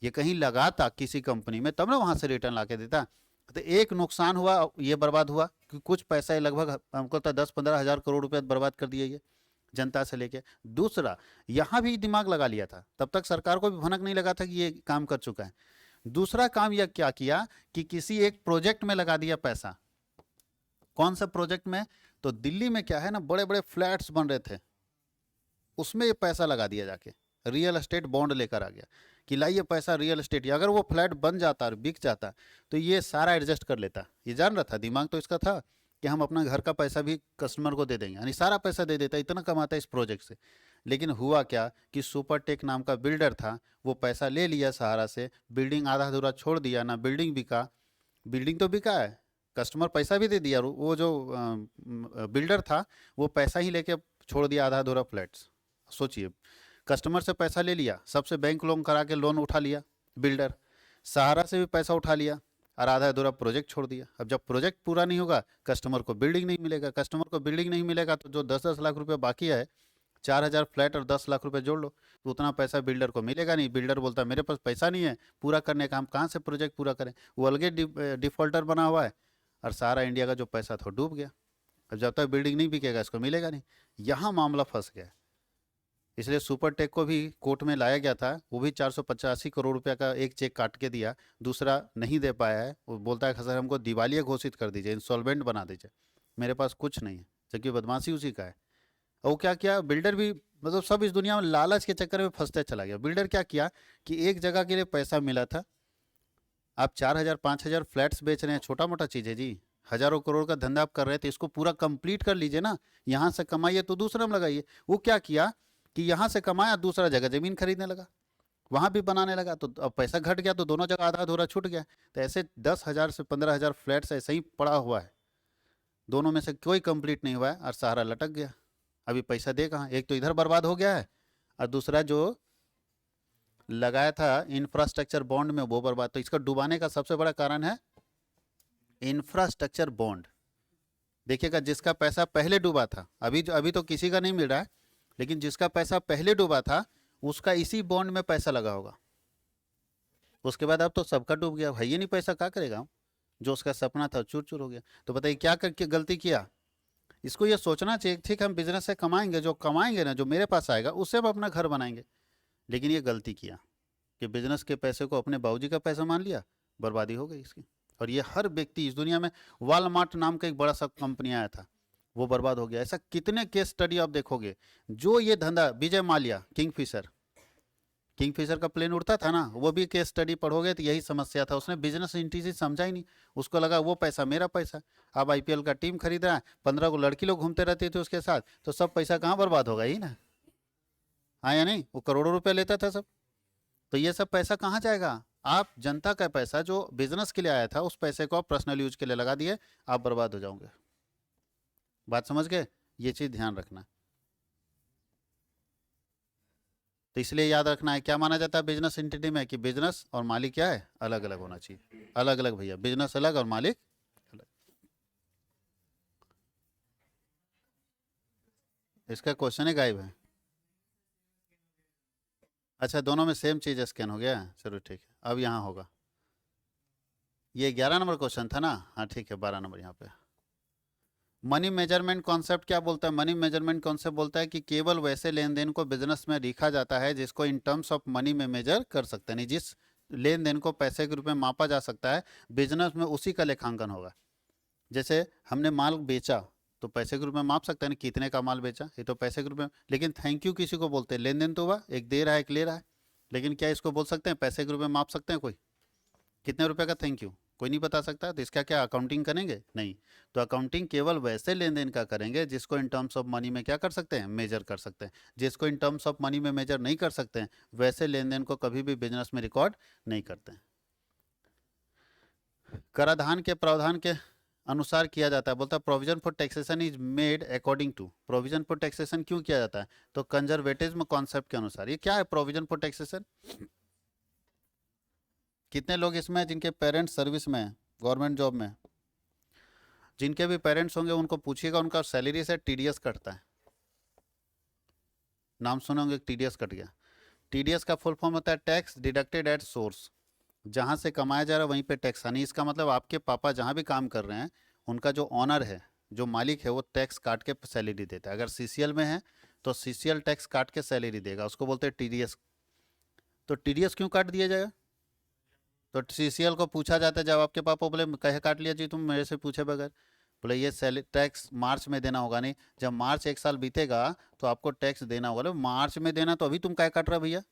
ये कहीं लगाता किसी कंपनी में, तब ना वहां से रिटर्न ला के देता। तो एक नुकसान हुआ, ये बर्बाद हुआ कि कुछ पैसा लगभग हमको तो 10-15 हज़ार करोड़ रुपया बर्बाद कर दिया ये जनता से लेके। दूसरा, यहाँ भी दिमाग लगा लिया था, तब तक सरकार को भी भनक नहीं लगा था कि ये काम कर चुका है। दूसरा काम यह क्या किया कि किसी एक प्रोजेक्ट में लगा दिया पैसा। कौन सा प्रोजेक्ट में? तो दिल्ली में क्या है ना, बड़े बड़े फ्लैट्स बन रहे थे, उसमें ये पैसा लगा दिया जाके, रियल एस्टेट बॉन्ड लेकर आ गया कि लाइए पैसा रियल एस्टेट। अगर वो फ्लैट बन जाता और बिक जाता तो ये सारा एडजस्ट कर लेता। ये जान रहा था, दिमाग तो इसका था कि हम अपना घर का पैसा भी कस्टमर को दे देंगे, यानी सारा पैसा दे देता, इतना कमाता है इस प्रोजेक्ट से। लेकिन हुआ क्या कि सुपरटेक नाम का बिल्डर था, वो पैसा ले लिया सहारा से, बिल्डिंग आधा अधूरा छोड़ दिया, ना बिल्डिंग बिका। बिल्डिंग तो बिका है, कस्टमर पैसा भी दे दिया, वो जो बिल्डर था वो पैसा ही लेके छोड़ दिया आधा अधूरा फ्लैट्स। सोचिए, कस्टमर से पैसा ले लिया, सबसे बैंक लोन करा के लोन उठा लिया बिल्डर, सहारा से भी पैसा उठा लिया, और आधा अधूरा प्रोजेक्ट छोड़ दिया। अब जब प्रोजेक्ट पूरा नहीं होगा, कस्टमर को बिल्डिंग नहीं मिलेगा, कस्टमर को बिल्डिंग नहीं मिलेगा तो जो 10-10 लाख रुपए बाकी है, 4,000 फ्लैट और 10 लाख रुपए जोड़ लो, तो उतना पैसा बिल्डर को मिलेगा नहीं। बिल्डर बोलता मेरे पास पैसा नहीं है पूरा करने का, हम कहाँ से प्रोजेक्ट पूरा करें। वो अलगे डिफॉल्टर बना हुआ है, और सारा इंडिया का जो पैसा था डूब गया। अब जब तक बिल्डिंग नहीं बिकेगा इसको मिलेगा नहीं। यहाँ मामला फंस गया, इसलिए सुपरटेक को भी कोर्ट में लाया गया था। वो भी 485 करोड़ रुपया का एक चेक काट के दिया, दूसरा नहीं दे पाया है। वो बोलता है सर हमको दिवालिया घोषित कर दीजिए, इंसॉल्वेंट बना दीजिए, मेरे पास कुछ नहीं है, जबकि बदमाशी उसी का है। और वो क्या किया, बिल्डर भी मतलब सब इस दुनिया में लालच के चक्कर में फंसते चला गया। बिल्डर क्या किया कि एक जगह के लिए पैसा मिला था, आप 4,000-5,000 फ्लैट्स बेच रहे हैं, छोटा मोटा चीज़ है जी। हजारों करोड़ का धंधा आप कर रहे थे, इसको पूरा कंप्लीट कर लीजिए ना, यहाँ से कमाइए तो दूसरा में लगाइए। वो क्या किया कि यहाँ से कमाया, दूसरा जगह ज़मीन खरीदने लगा, वहाँ भी बनाने लगा, तो अब पैसा घट गया, तो दोनों जगह आधा अधूरा छूट गया। तो ऐसे 10,000 से 15,000 फ्लैट्स ऐसे ही पड़ा हुआ है, दोनों में से कोई कंप्लीट नहीं हुआ है, और सहारा लटक गया। अभी पैसा दे कहाँ? एक तो इधर बर्बाद हो गया है, और दूसरा जो लगाया था इंफ्रास्ट्रक्चर बॉन्ड में वो बर्बाद। तो इसका डुबाने का सबसे बड़ा कारण है इंफ्रास्ट्रक्चर बॉन्ड। देखिएगा, जिसका पैसा पहले डूबा था, अभी तो किसी का नहीं मिल रहा है, लेकिन जिसका पैसा पहले डूबा था उसका इसी बॉन्ड में पैसा लगा होगा। उसके बाद अब तो सबका डूब गया, भाई ये नहीं पैसा क्या करेगा, जो उसका सपना था चूर चूर हो गया। तो बताइए क्या करके गलती किया। इसको ये सोचना चाहिए, ठीक हम बिजनेस से कमाएंगे, जो कमाएंगे ना, जो मेरे पास आएगा उससे हम अपना घर बनाएंगे। लेकिन ये गलती किया कि बिजनेस के पैसे को अपने बाबूजी का पैसा मान लिया, बर्बादी हो गई इसकी। और ये हर व्यक्ति इस दुनिया में, वालमार्ट नाम का एक बड़ा सा कंपनी आया था, वो बर्बाद हो गया। ऐसा कितने केस स्टडी आप देखोगे, जो ये धंधा, विजय माल्या, किंगफिशर का प्लेन उड़ता था ना, वो भी केस स्टडी पढ़ोगे तो यही समस्या था, उसने बिजनेस इंटीसी समझा ही नहीं। उसको लगा वो पैसा मेरा पैसा। अब आईपीएल का टीम खरीद रहा है, 15 को लड़की लोग घूमते रहते थे उसके साथ, तो सब पैसा कहाँ बर्बाद होगा ही ना। हाँ या नहीं, वो करोड़ों रुपया लेता था सब, तो ये सब पैसा कहाँ जाएगा। आप जनता का पैसा जो बिजनेस के लिए आया था, उस पैसे को आप पर्सनल यूज के लिए लगा दिए, आप बर्बाद हो जाओगे। बात समझ गए, ये चीज़ ध्यान रखना। तो इसलिए याद रखना है, क्या माना जाता है बिजनेस एंटिटी में, कि बिजनेस और मालिक क्या है, अलग अलग होना चाहिए। अलग अलग भैया, बिजनेस अलग और मालिक अलग। इसका क्वेश्चन ही गायब है। अच्छा, दोनों में सेम चीज़ स्कैन हो गया, चलो ठीक है, अब यहाँ होगा। ये 11 नंबर क्वेश्चन था ना, हाँ ठीक है, 12 नंबर यहाँ पे। मनी मेजरमेंट कॉन्सेप्ट क्या बोलता है। मनी मेजरमेंट कॉन्सेप्ट बोलता है कि केवल वैसे लेन देन को बिजनेस में लिखा जाता है जिसको इन टर्म्स ऑफ मनी में मेजर कर सकते हैं, नहीं जिस लेन देन को पैसे के रूप में मापा जा सकता है, बिजनेस में उसी का लेखांकन होगा। जैसे हमने माल बेचा, तो पैसे के रूप में माप सकते हैं ना, कितने का माल बेचा, ये तो पैसे के रूप में। लेकिन थैंक यू किसी को बोलते हैं, लेन देन तो हुआ, एक दे रहा है एक ले रहा है, लेकिन क्या इसको बोल सकते हैं पैसे के रूप में माप सकते हैं कोई। कितने रुपए का थैंक यू कोई नहीं बता सकता, तो इसका क्या अकाउंटिंग करेंगे, नहीं। तो अकाउंटिंग केवल वैसे लेन देन का करेंगे जिसको इन टर्म्स ऑफ मनी में क्या कर सकते हैं, मेजर कर सकते हैं। जिसको इन टर्म्स ऑफ मनी में मेजर नहीं कर सकते हैं, वैसे लेन देन को कभी भी बिजनेस में रिकॉर्ड नहीं करते हैं। कराधान के प्रावधान के अनुसार किया जाता है, बोलता है provision for taxation is made according to. Provision for taxation क्यों किया जाता है, तो कंजर्वेटिज्म कॉन्सेप्ट के अनुसार। ये क्या है प्रोविजन फॉर टैक्सेशन। कितने लोग इसमें हैं जिनके पेरेंट्स सर्विस में हैं, गवर्नमेंट जॉब में। जिनके भी पेरेंट्स होंगे उनको पूछिएगा, उनका सैलरी से टीडीएस कटता है। नाम सुने होंगे, टीडीएस कट गया। टीडीएस का फुल फॉर्म होता है टैक्स डिडक्टेड एट सोर्स। जहाँ से कमाया जा रहा है वहीं पे टैक्स आनी। इसका मतलब आपके पापा जहाँ भी काम कर रहे हैं, उनका जो ऑनर है, जो मालिक है, वो टैक्स काट के सैलरी देता है। अगर सीसीएल में है तो सीसीएल टैक्स काट के सैलरी देगा, उसको बोलते हैं टीडीएस। तो टीडीएस क्यों काट दिया जाएगा, तो सीसीएल को पूछा जाता है, जब आपके पापा बोले कहे काट लिया जी तुम मेरे से पूछे बगैर, बोले ये सैलरी टैक्स मार्च में देना होगा। नहीं, जब मार्च एक साल बीतेगा तो आपको टैक्स देना होगा। बोले मार्च में देना तो अभी तुम काहे काट रहा है भैया,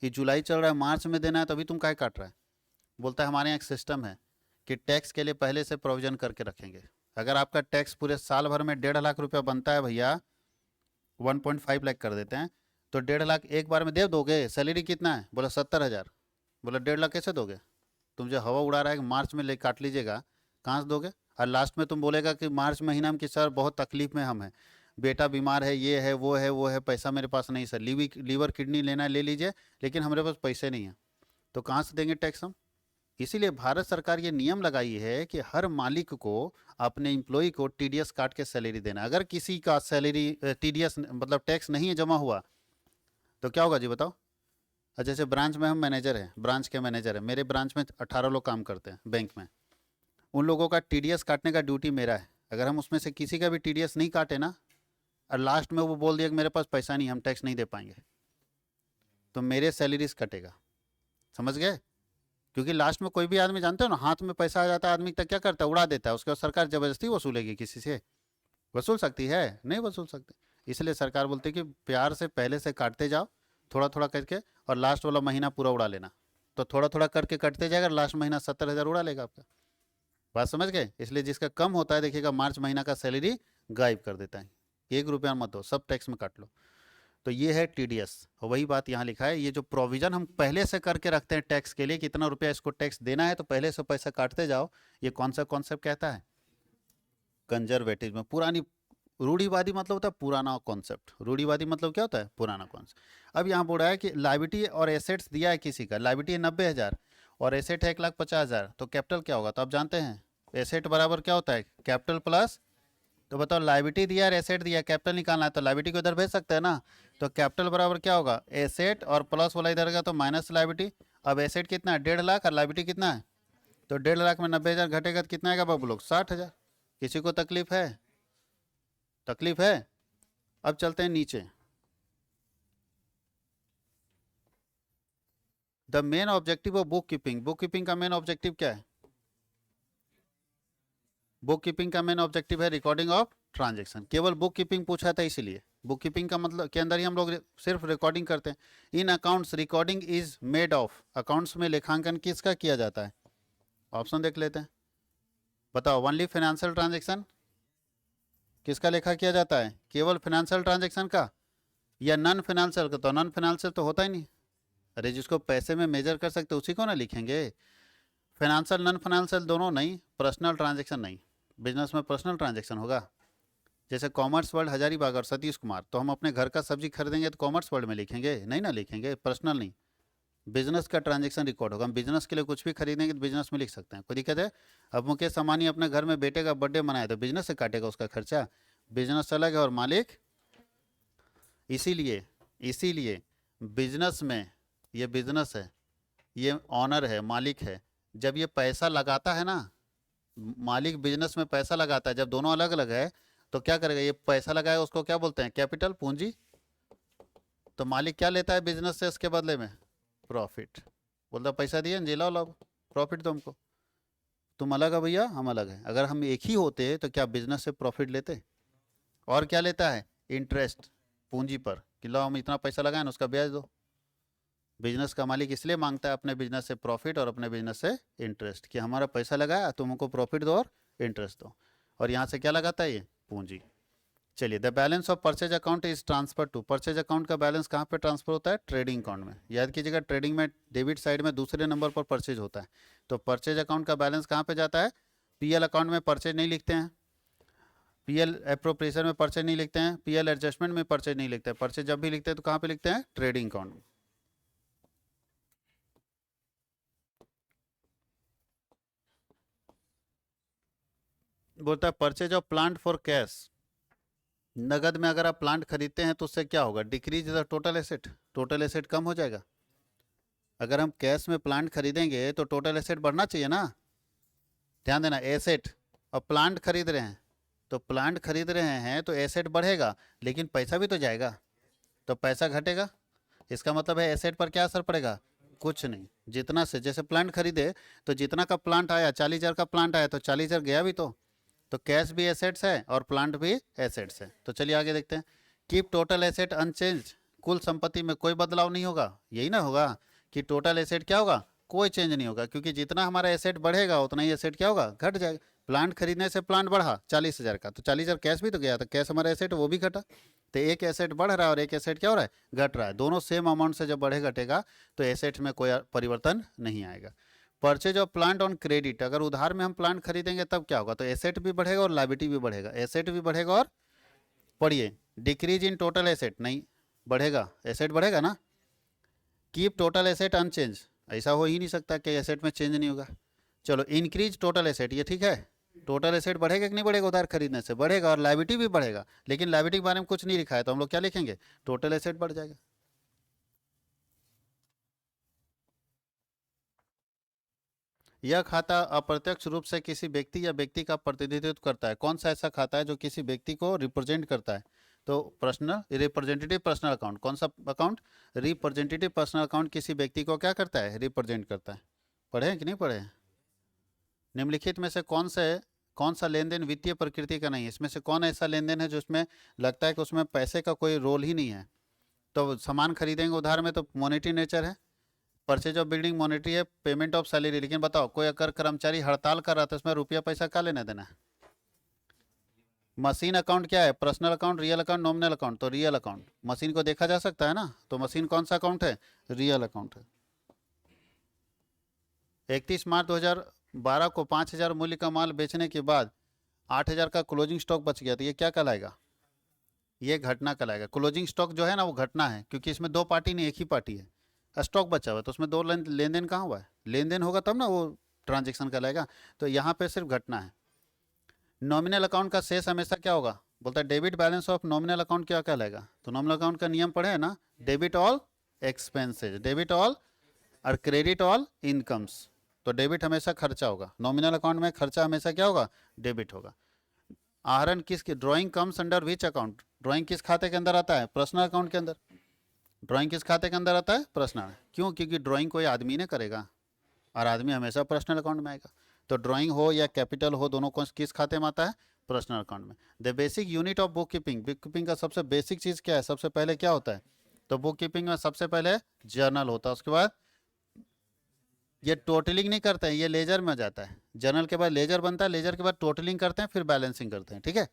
ये जुलाई चल रहा है, मार्च में देना है तो अभी तुम काहे काट रहा है। बोलता है हमारे यहाँ एक सिस्टम है कि टैक्स के लिए पहले से प्रोविजन करके रखेंगे। अगर आपका टैक्स पूरे साल भर में 1.5 लाख रुपया बनता है भैया, 1.5 लाख कर देते हैं, तो 1.5 लाख एक बार में दे दोगे। सैलरी कितना है, बोला 70,000। बोला 1.5 लाख कैसे दोगे, तुम जो हवा उड़ा रहा है कि मार्च में ले काट लीजिएगा, कहाँ से दोगे। और लास्ट में तुम बोलेगा कि मार्च महीना में कि सर बहुत तकलीफ में हम हैं, बेटा बीमार है, ये है वो है, पैसा मेरे पास नहीं सर, लीवर किडनी लेना है ले लीजिए, लेकिन हमारे पास पैसे नहीं हैं, तो कहाँ से देंगे टैक्स हम। इसीलिए भारत सरकार ये नियम लगाई है कि हर मालिक को अपने एम्प्लॉय को टीडीएस काट के सैलरी देना। अगर किसी का सैलरी टीडीएस मतलब टैक्स नहीं है जमा हुआ, तो क्या होगा जी बताओ। जैसे ब्रांच में हम मैनेजर हैं, ब्रांच के मैनेजर हैं, मेरे ब्रांच में 18 लोग काम करते हैं बैंक में, उन लोगों का टीडीएस काटने का ड्यूटी मेरा है। अगर हम उसमें से किसी का भी टीडीएस नहीं काटे ना, और लास्ट में वो बोल दिया कि मेरे पास पैसा नहीं, हम टैक्स नहीं दे पाएंगे, तो मेरे सैलरीज कटेगा। समझ गए, क्योंकि लास्ट में कोई भी आदमी, जानते हो ना, हाथ में पैसा आ जाता है आदमी तक क्या करता है, उड़ा देता है। उसके बाद सरकार जबरदस्ती वसूलेगी, किसी से वसूल सकती है, नहीं वसूल सकती। इसलिए सरकार बोलती है कि प्यार से पहले से काटते जाओ, थोड़ा थोड़ा करके, और लास्ट वाला महीना पूरा उड़ा लेना। तो थोड़ा थोड़ा करके कटते जाएगा, लास्ट महीना 70,000 उड़ा लेगा आपका। बात समझ गए। इसलिए जिसका कम होता है देखिएगा, मार्च महीना का सैलरी गायब कर देता है, 1 रुपया मत दो, सब टैक्स में काट लो। तो ये है टीडीएस, और वही बात यहाँ लिखा है। ये जो प्रोविजन हम पहले से करके रखते हैं टैक्स के लिए, कितना रुपया इसको टैक्स देना है, तो पहले से पैसा काटते जाओ, ये कौन सा कॉन्सेप्ट कहता है, कंजर्वेटिव में। पुरानी, रूढ़िवादी मतलब होता है पुराना कॉन्सेप्ट, रूढ़िवादी मतलब क्या होता है, पुराना कॉन्सेप्ट। अब यहाँ बोल रहा है कि लाइबिलिटी और एसेट्स दिया है किसी का, लाइबिलिटी है 90,000 और एसेट है 1,50,000, तो कैपिटल क्या होगा, तो आप जानते हैं एसेट बराबर क्या होता है, कैपिटल प्लस तो बताओ लाइबिलिटी दिया और एसेट दिया, कैपिटल निकालना है तो लाइबिलिटी को इधर भेज सकते हैं ना। तो कैपिटल बराबर क्या होगा, एसेट और प्लस वाला इधर का तो माइनस लाइबिलिटी। अब एसेट कितना है 1.5 लाख और लाइबिलिटी कितना है, तो 1.5 लाख में 90,000 घटेगा तो कितना आएगा बाबू लोग, 60,000। किसी को तकलीफ है, तकलीफ है। अब चलते हैं नीचे। The main objective of book keeping, book keeping का मेन ऑब्जेक्टिव क्या है, बुक कीपिंग का मेन ऑब्जेक्टिव है रिकॉर्डिंग ऑफ ट्रांजेक्शन। केवल बुक कीपिंग पूछा था इसलिए, बुक कीपिंग का मतलब के अंदर ही हम लोग सिर्फ रिकॉर्डिंग करते हैं। In accounts recording is made of, accounts में लेखांकन किसका किया जाता है, ऑप्शन देख लेते हैं। बताओ, ओनली फाइनेंशियल ट्रांजेक्शन, किसका लेखा किया जाता है, केवल फाइनेंशियल ट्रांजेक्शन का, या नॉन फाइनेंशियल का, तो नॉन फाइनेंशियल तो होता ही नहीं। अरे जिसको पैसे में मेजर कर सकते उसी को ना लिखेंगे। फाइनेंशियल नॉन फाइनेंशियल दोनों नहीं, पर्सनल ट्रांजेक्शन नहीं। बिजनेस में पर्सनल ट्रांजेक्शन होगा, जैसे कॉमर्स वर्ल्ड हजारीबाग और सतीश कुमार, तो हम अपने घर का सब्जी खरीदेंगे तो कॉमर्स वर्ल्ड में लिखेंगे, नहीं ना लिखेंगे, पर्सनल नहीं। बिजनेस का ट्रांजेक्शन रिकॉर्ड होगा, हम बिजनेस के लिए कुछ भी खरीदेंगे तो बिजनेस में लिख सकते हैं, कोई दिक्कत है। अब मुकेश अंबानी अपने घर में बेटे का बर्थडे मनाए तो बिजनेस से काटेगा उसका खर्चा, बिजनेस अलग है और मालिक। इसीलिए इसीलिए बिजनेस में, ये बिजनेस है, ये ऑनर है, मालिक है। जब ये पैसा लगाता है ना, मालिक बिजनेस में पैसा लगाता है, जब दोनों अलग अलग है तो क्या करेगा, ये पैसा लगाएगा उसको क्या बोलते हैं, कैपिटल, पूंजी। तो मालिक क्या लेता है बिजनेस से इसके बदले में, प्रॉफिट। बोलता पैसा दिए जिला लो, प्रॉफिट दो हमको। तुम अलग है भैया, हम अलग है। अगर हम एक ही होते तो क्या बिजनेस से प्रॉफिट लेते, और क्या लेता है, इंटरेस्ट पूंजी पर, कि लो हम इतना पैसा लगाए ना उसका ब्याज दो। बिजनेस का मालिक इसलिए मांगता है अपने बिजनेस से प्रॉफिट और अपने बिजनेस से इंटरेस्ट, कि हमारा पैसा लगाया तुम हमको प्रॉफिट दो और इंटरेस्ट दो। और यहाँ से क्या लगाता है ये, पूंजी। चलिए, the balance of purchase account is transfer to, purchase account का बैलेंस कहाँ पे ट्रांसफर होता है, ट्रेडिंग अकाउंट में। याद कीजिएगा, ट्रेडिंग में डेबिट साइड में दूसरे नंबर पर परचेज होता है, तो परचेज अकाउंट का बैलेंस कहाँ पे जाता है, पीएल अकाउंट में परचेज नहीं लिखते हैं, पीएल एप्रोप्रिएशन में परचेज नहीं लिखते हैं, पीएल एडजस्टमेंट में परचेज नहीं लिखते हैं। परचेज जब भी लिखते हैं तो कहाँ पे लिखते हैं, ट्रेडिंग अकाउंट में। बोलता है purchase of plant for cash, नगद में अगर आप प्लांट खरीदते हैं तो उससे क्या होगा, decrease the total asset, total asset कम हो जाएगा। अगर हम कैश में प्लांट खरीदेंगे तो टोटल एसेट बढ़ना चाहिए ना, ध्यान देना, एसेट और प्लांट खरीद रहे हैं, तो प्लांट खरीद रहे हैं तो एसेट बढ़ेगा, लेकिन पैसा भी तो जाएगा, तो पैसा घटेगा। इसका मतलब है एसेट पर क्या असर पड़ेगा, कुछ नहीं। जितना से, जैसे प्लांट खरीदे तो जितना का प्लांट आया, 40,000 का प्लांट आया तो 40,000 गया भी तो कैश भी एसेट्स है और प्लांट भी एसेट्स है। तो चलिए आगे देखते हैं। कीप टोटल एसेट अनचेंज, कुल संपत्ति में कोई बदलाव नहीं होगा, यही ना होगा कि टोटल एसेट क्या होगा, कोई चेंज नहीं होगा, क्योंकि जितना हमारा एसेट बढ़ेगा उतना ही एसेट क्या होगा, घट जाएगा। प्लांट खरीदने से प्लांट बढ़ा 40,000 का, तो 40,000 कैश भी तो गया था, कैश हमारा एसेट वो भी घटा। तो एक एसेट बढ़ रहा है और एक एसेट क्या हो रहा है, घट रहा है। दोनों सेम अमाउंट से जब बढ़े घटेगा तो एसेट में कोई परिवर्तन नहीं आएगा। Purchase of plant on credit, अगर उधार में हम प्लांट खरीदेंगे तब क्या होगा, तो एसेट भी बढ़ेगा और लायबिलिटी भी बढ़ेगा, एसेट भी बढ़ेगा और, पढ़िए, डिक्रीज इन टोटल एसेट नहीं बढ़ेगा, एसेट बढ़ेगा ना। कीप टोटल एसेट अनचेंज, ऐसा हो ही नहीं सकता कि एसेट में चेंज नहीं होगा। चलो, इंक्रीज टोटल एसेट, ये ठीक है, टोटल एसेट बढ़ेगा कि नहीं बढ़ेगा, उधार खरीदने से बढ़ेगा, और लायबिलिटी भी बढ़ेगा, लेकिन लायबिलिटी के बारे में कुछ नहीं लिखा है तो हम लोग क्या लिखेंगे, टोटल एसेट बढ़ जाएगा। यह खाता अप्रत्यक्ष रूप से किसी व्यक्ति या व्यक्ति का प्रतिनिधित्व करता है। कौन सा ऐसा खाता है जो किसी व्यक्ति को रिप्रेजेंट करता है, तो प्रश्न रिप्रेजेंटेटिव पर्सनल अकाउंट। कौन सा अकाउंट, रिप्रेजेंटेटिव पर्सनल अकाउंट किसी व्यक्ति को क्या करता है, रिप्रेजेंट करता है। पढ़े हैं कि नहीं पढ़े हैं। निम्नलिखित में से कौन सा लेन देन वित्तीय प्रकृति का नहीं है, इसमें से कौन ऐसा लेन देन है जो उसमें लगता है कि उसमें पैसे का कोई रोल ही नहीं है। तो सामान खरीदेंगे उधार में तो मॉनेटरी नेचर है, परचेज ऑफ बिल्डिंग मॉनेटरी है, पेमेंट ऑफ सैलरी। लेकिन बताओ, कोई अगर कर्मचारी हड़ताल कर रहा था उसमें रुपया पैसा का लेना देना है। मशीन अकाउंट क्या है, personal account, real account, nominal account, तो रियल अकाउंट, मशीन को देखा जा सकता है ना, तो मशीन कौन सा अकाउंट है, रियल अकाउंट है। 31 मार्च 2012 को 5,000 मूल्य का माल बेचने के बाद 8,000 का क्लोजिंग स्टॉक बच गया, तो ये क्या कहलाएगा, ये घटना कहलाएगा। क्लोजिंग स्टॉक जो है ना वो घटना है, क्योंकि इसमें दो पार्टी नहीं एक ही पार्टी है, स्टॉक बचा हुआ है तो उसमें दो लेन देन कहाँ हुआ है, लेन देन होगा तब ना वो ट्रांजेक्शन कहलाएगा। तो यहाँ पे सिर्फ घटना है। नॉमिनल अकाउंट का शेष हमेशा क्या होगा, बोलता है debit balance of nominal account क्या कहलाएगा, तो नॉमिनल अकाउंट का नियम पढ़े है ना, debit all expenses, debit all और क्रेडिट ऑल इनकम्स। तो डेबिट हमेशा खर्चा होगा, नॉमिनल अकाउंट में खर्चा हमेशा क्या होगा, डेबिट होगा। आहरण किसकी, drawing comes under which account, drawing किस खाते के अंदर आता है, पर्सनल अकाउंट के अंदर। ड्राइंग किस खाते के अंदर आता है, पर्सनल। क्यों, क्योंकि ड्राइंग कोई आदमी ने करेगा और आदमी हमेशा पर्सनल अकाउंट में आएगा। तो ड्राइंग हो या कैपिटल हो, दोनों को किस खाते में आता है, पर्सनल अकाउंट में। The basic unit of book keeping, book keeping का सबसे बेसिक चीज़ क्या है, सबसे पहले क्या होता है, तो बुक कीपिंग में सबसे पहले जर्नल होता है, उसके बाद ये टोटलिंग नहीं करते हैं, ये लेजर में जाता है, जर्नल के बाद लेजर बनता है, लेजर के बाद टोटलिंग करते हैं, फिर बैलेंसिंग करते हैं, ठीक है।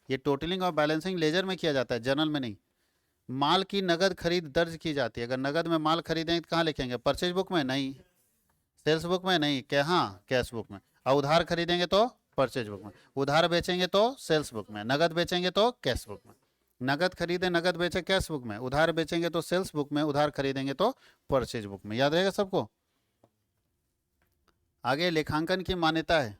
ये टोटलिंग और बैलेंसिंग लेजर में किया जाता है, जर्नल में नहीं। माल की नगद खरीद दर्ज की जाती है, अगर नगद में माल खरीदेंगे तो कहाँ लिखेंगे, परचेज बुक में नहीं, सेल्स बुक में नहीं, क्या, हाँ कैश बुक में। और उधार खरीदेंगे तो परचेज बुक में, उधार बेचेंगे तो सेल्स बुक में, नगद बेचेंगे तो कैश बुक में। नगद खरीदे नगद बेचे कैश बुक में, उधार बेचेंगे तो सेल्स बुक में, उधार खरीदेंगे तो परचेज बुक में। याद रहेगा सबको। आगे लेखांकन की मान्यता है,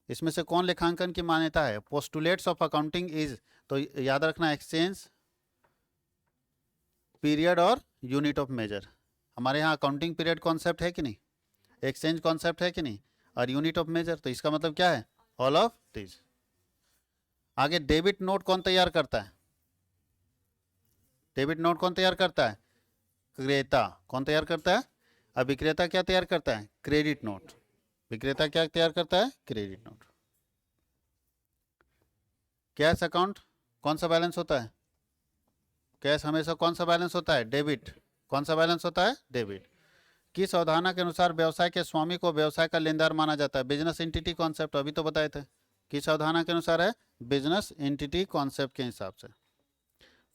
इसमें से कौन लेखांकन की मान्यता है, पोस्टुलेट्स ऑफ अकाउंटिंग इज, तो याद रखना एक्सचेंज, पीरियड और यूनिट ऑफ मेजर। हमारे यहाँ अकाउंटिंग पीरियड कॉन्सेप्ट है कि नहीं, एक्सचेंज कॉन्सेप्ट है कि नहीं, और यूनिट ऑफ मेजर, तो इसका मतलब क्या है, ऑल ऑफ दिस। आगे डेबिट नोट कौन तैयार करता है, डेबिट नोट कौन तैयार करता है, क्रेता। कौन तैयार करता है, अब विक्रेता क्या तैयार करता है, क्रेडिट नोट। विक्रेता क्या तैयार करता है, क्रेडिट नोट। कैश अकाउंट कौन सा बैलेंस होता है, कैश हमेशा कौन सा बैलेंस होता है, डेबिट। कौन सा बैलेंस होता है, डेबिट। किस अवधारणा के अनुसार व्यवसाय के स्वामी को व्यवसाय का लेनदार माना जाता है, बिजनेस एंटिटी कॉन्सेप्ट, अभी तो बताए थे। किस अवधारणा के अनुसार है, बिजनेस एंटिटी कॉन्सेप्ट के हिसाब से।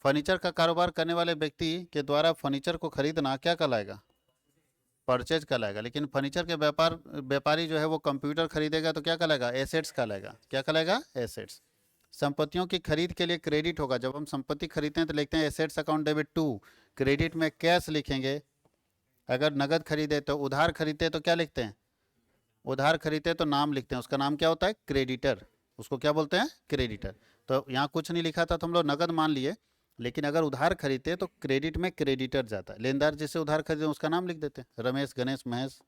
फर्नीचर का कारोबार करने वाले व्यक्ति के द्वारा फर्नीचर को खरीदना क्या कहलाएगा, परचेज कहलाएगा। लेकिन फर्नीचर के व्यापारी जो है वो कंप्यूटर खरीदेगा तो क्या कहलाएगा, एसेट्स कहलाएगा। क्या कहलाएगा, एसेट्स। संपत्तियों की खरीद के लिए क्रेडिट होगा, जब हम संपत्ति खरीदते हैं तो लिखते हैं assets account debit to, credit में कैश लिखेंगे। अगर नगद खरीदे तो, उधार खरीदते तो क्या लिखते हैं, उधार खरीदते तो नाम लिखते हैं, उसका नाम क्या होता है, क्रेडिटर। उसको क्या बोलते हैं, क्रेडिटर। तो यहाँ कुछ नहीं लिखा था तो हम लोग नगद मान लिए, लेकिन अगर उधार खरीदते तो क्रेडिट में क्रेडिटर जाता है, लेनदार जिससे उधार खरीदे उसका नाम लिख देते हैं, रमेश, गणेश, महेश।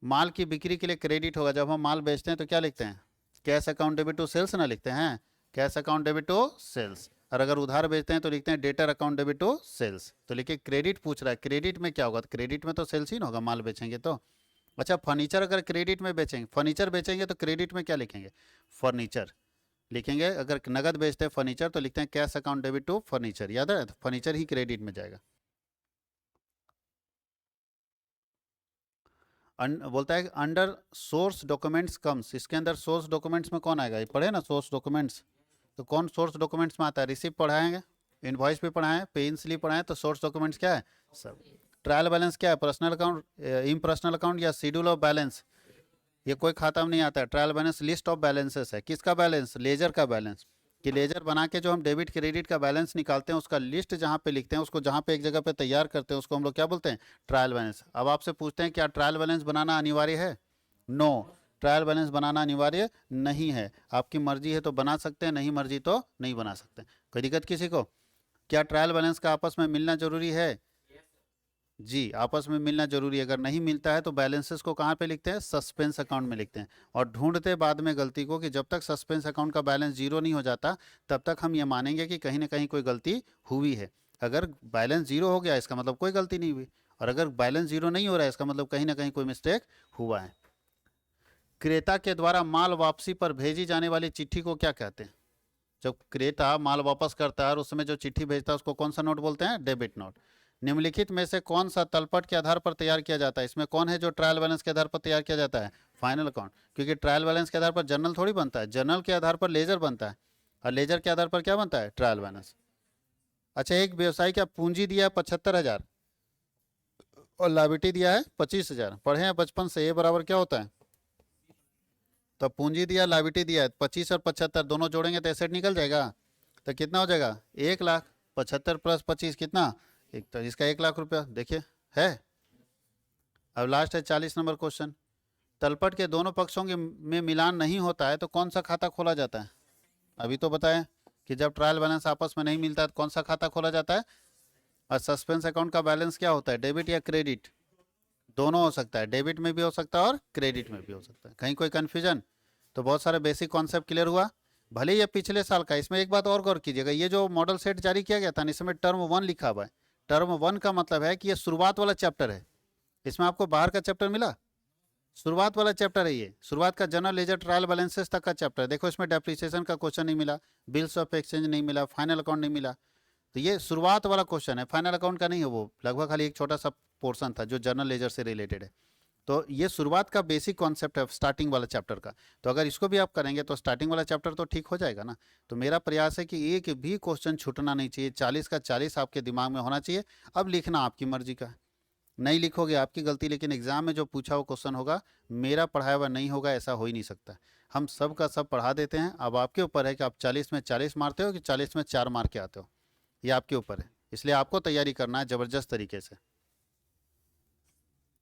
माल की बिक्री के लिए क्रेडिट होगा, जब हम माल बेचते हैं तो क्या लिखते हैं, cash account debit to sales ना लिखते हैं, cash account debit to sales. और अगर उधार बेचते हैं तो लिखते हैं debtor account debit to sales. तो लिखिए क्रेडिट पूछ रहा है, क्रेडिट में क्या होगा, तो क्रेडिट में तो सेल्स ही ना होगा, माल बेचेंगे तो। अच्छा, फर्नीचर अगर क्रेडिट में बेचेंगे, फर्नीचर बेचेंगे तो क्रेडिट में क्या लिखेंगे, फर्नीचर लिखेंगे। अगर नगद बेचते हैं फर्नीचर तो लिखते हैं cash account debit to furniture. याद है, तो फर्नीचर ही क्रेडिट में जाएगा। बोलता है अंडर सोर्स डॉक्यूमेंट्स कम्स, इसके अंदर सोर्स डॉक्यूमेंट्स में कौन आएगा, ये पढ़े ना सोर्स डॉक्यूमेंट्स। तो कौन सोर्स डॉक्यूमेंट्स में आता है, रिसिप्ट पढ़ाएंगे, इनवॉइस भी पढ़ाएं, पे इन स्लिप पढ़ाएं, तो सोर्स डॉक्यूमेंट्स क्या है, सब। ट्रायल बैलेंस क्या है, पर्सनल अकाउंट, इम्पर्सनल अकाउंट या शेड्यूल ऑफ बैलेंस, ये कोई खाता में नहीं आता है। Trial balance list of balances है, किसका बैलेंस, लेजर का बैलेंस। कि लेजर बना के जो हम डेबिट क्रेडिट का बैलेंस निकालते हैं उसका लिस्ट जहाँ पे लिखते हैं, उसको जहाँ पे एक जगह पे तैयार करते हैं, उसको हम लोग क्या बोलते हैं, ट्रायल बैलेंस। अब आपसे पूछते हैं क्या ट्रायल बैलेंस बनाना अनिवार्य है, नो, ट्रायल बैलेंस बनाना अनिवार्य नहीं है। आपकी मर्जी है तो बना सकते हैं, नहीं मर्जी तो नहीं बना सकते। कोई दिक्कत किसी को। क्या ट्रायल बैलेंस का आपस में मिलना जरूरी है, जी आपस में मिलना जरूरी है। अगर नहीं मिलता है तो बैलेंसेस को कहाँ पे लिखते हैं, सस्पेंस अकाउंट में लिखते हैं। और ढूंढते बाद में गलती को, कि जब तक सस्पेंस अकाउंट का बैलेंस जीरो नहीं हो जाता तब तक हम ये मानेंगे कि कहीं ना कहीं कोई गलती हुई है। अगर बैलेंस जीरो हो गया इसका मतलब कोई गलती नहीं हुई, और अगर बैलेंस जीरो नहीं हो रहा है इसका मतलब कहीं ना कहीं कोई मिस्टेक हुआ है। क्रेता के द्वारा माल वापसी पर भेजी जाने वाली चिट्ठी को क्या कहते हैं, जब क्रेता माल वापस करता है और उस समय जो चिट्ठी भेजता है उसको कौन सा नोट बोलते हैं, डेबिट नोट। निम्नलिखित में से कौन सा तलपट के आधार पर तैयार किया जाता है, इसमें कौन है जो ट्रायल बैलेंस के आधार पर तैयार किया जाता है, फाइनल अकाउंट। क्योंकि ट्रायल बैलेंस के आधार पर जर्नल थोड़ी बनता है, जर्नल के आधार पर लेजर बनता है, और लेजर के आधार पर क्या बनता है, ट्रायल बैलेंस। अच्छा, एक व्यवसायी का पूंजी दिया है 75,000 और लायबिलिटी दिया है 25,000, पढ़े हैं बचपन से, ये बराबर क्या होता है, तो पूंजी दिया लायबिलिटी दिया है 25 और 75 दोनों जोड़ेंगे तो एसेट निकल जाएगा। तो कितना हो जाएगा, 1,00,000, 75 प्लस 25 कितना, एक, तो इसका 1,00,000 रुपया देखिए है। अब लास्ट है 40 नंबर क्वेश्चन। तलपट के दोनों पक्षों के में मिलान नहीं होता है तो कौन सा खाता खोला जाता है? अभी तो बताया कि जब ट्रायल बैलेंस आपस में नहीं मिलता है तो कौन सा खाता खोला जाता है? और सस्पेंस अकाउंट का बैलेंस क्या होता है, डेबिट या क्रेडिट? दोनों हो सकता है, डेबिट में भी हो सकता है और क्रेडिट में भी हो सकता है। कहीं कोई कन्फ्यूजन? तो बहुत सारे बेसिक कॉन्सेप्ट क्लियर हुआ। भले ये पिछले साल का, इसमें एक बात और गौर कीजिएगा, ये जो मॉडल सेट जारी किया गया था ना, इसमें टर्म 1 लिखा हुआ है। टर्म 1 का मतलब है कि ये शुरुआत वाला चैप्टर है। इसमें आपको बाहर का चैप्टर मिला? शुरुआत वाला चैप्टर है ये, शुरुआत का जनरल लेजर ट्रायल बैलेंसेस तक का चैप्टर है। देखो इसमें डेप्रिसिएशन का क्वेश्चन नहीं मिला, बिल्स ऑफ एक्सचेंज नहीं मिला, फाइनल अकाउंट नहीं मिला। तो ये शुरुआत वाला क्वेश्चन है, फाइनल अकाउंट का नहीं है, वो लगभग खाली एक छोटा सा पोर्शन था जो जनरल लेजर से रिलेटेड है। तो ये शुरुआत का बेसिक कॉन्सेप्ट है स्टार्टिंग वाला चैप्टर का। तो अगर इसको भी आप करेंगे तो स्टार्टिंग वाला चैप्टर तो ठीक हो जाएगा ना। तो मेरा प्रयास है कि एक भी क्वेश्चन छूटना नहीं चाहिए, 40 का 40 आपके दिमाग में होना चाहिए। अब लिखना आपकी मर्जी का, नहीं लिखोगे आपकी गलती, लेकिन एग्जाम में जो पूछा हुआ क्वेश्चन होगा, मेरा पढ़ाया हुआ नहीं होगा, ऐसा हो ही नहीं सकता। हम सब का सब पढ़ा देते हैं। अब आपके ऊपर है कि आप 40 में 40 मारते हो कि 40 में 4 मार के आते हो, ये आपके ऊपर है। इसलिए आपको तैयारी करना है ज़बरदस्त तरीके से।